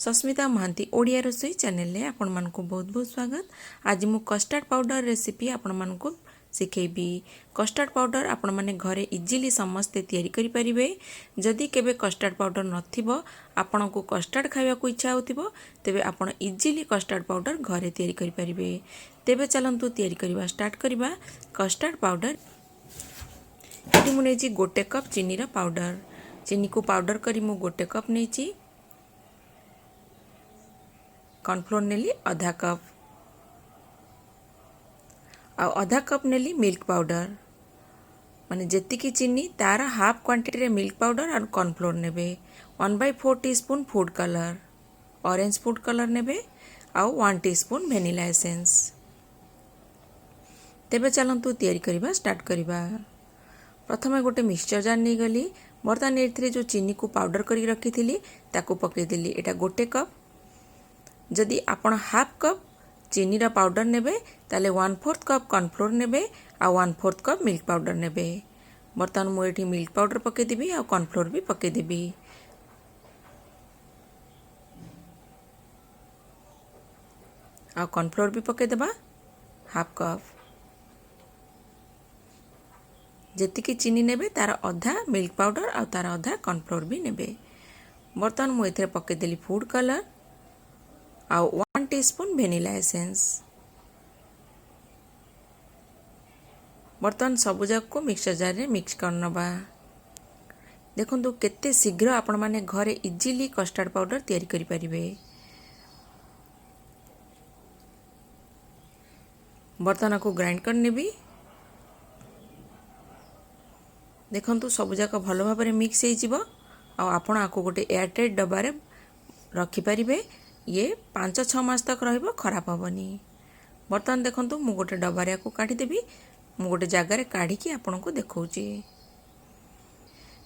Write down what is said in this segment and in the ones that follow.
सस्मिता महांती ओडिया रसोई चैनल में आपण मानक बहुत बहुत स्वागत। आज मु कस्टर्ड पाउडर रेसिपी आपण मानक शिखेबी। कस्टर्ड पाउडर आपण माने घरे इजिली समस्ते तैयारी करि परिबे। जदि केबे कस्टर्ड पाउडर नथिबो आपण को कस्टर्ड खाइबा को इच्छा होतिबो तेबे आपण इजिली कस्टर्ड पाउडर घरे तैयारी करि परिबे। तेबे चलंतु तैयारी करबा स्टार्ट करबा। कस्टर्ड पाउडर एटी मु नेची गोटे कप चीनी रा पाउडर। चीनी को पाउडर करी मु गोटे कप नेची। कॉर्नफ्लोर नेली आधा कप आधा कप नेली मिल्क पाउडर माने जेतिकी चीनी तार हाफ क्वांटिटी रे मिल्क पाउडर और कॉर्नफ्लोर नेबे। 1/4 teaspoon food colour orange food colour नेबे आउ 1 टीस्पून वेनिला एसेंस। तेबे चलंतु तैयारी करिबा स्टार्ट करिबा। प्रथमे गोटे मिक्सचर जार नै गली। बर्तमान एथिरे जो चीनी को पाउडर करी रखी थिली ताको पके दिली। एटा गोटे कप। जदि आपण हाफ कप चीनी रा पाउडर नेबे ताले 1/4 कप कॉर्नफ्लोर नेबे आ 1/4 कप मिल्क पाउडर नेबे। बर्तमान मु एठी मिल्क पाउडर पके देबी आ कॉर्नफ्लोर भी पके देबी। आ कॉर्नफ्लोर भी पके देबा हाफ कप। जेतिकी चीनी नेबे तार आधा मिल्क पाउडर आ तार आधा कॉर्नफ्लोर भी नेबे। बर्तमान मु एथिरे पके देली फूड कलर आउ 1 टीस्पून वेनिला एसेंस। बर्तमान सबु जाक को मिक्सचर जार रे मिक्स करनबा। देखंतु केते शीघ्र आपण माने घरे इजिली कस्टर्ड पाउडर तैयारी करि परिबे। बर्तमान को ग्राइंड कर नेबी। देखंतु सबु जाक भलो भाबरे मिक्स हे जिवो आ आपण आको गोटे एयरटाइट डब्बा रे रखि परिबे। ये 5-6 मास तक रहिबो खराब हबनी। बर्तमान देखंतु मु गोटे डब्बा रे को काढी देबी। मु गोटे जगह रे काढी की आपन को देखौची।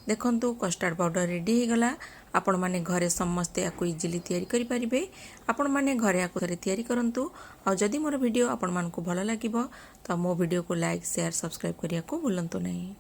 देखंतु कस्टर्ड पाउडर रेडी हे गला। आपण माने घरे समस्ते आको इजिली तैयारी करि परिबे। आपण माने घरे आको थरे तैयारी करंतु। आ जदि मोर वीडियो आपण मान को भलो लागिबो त मो वीडियो को लाइक शेयर सब्सक्राइब करिया को भूलंतु नहीं।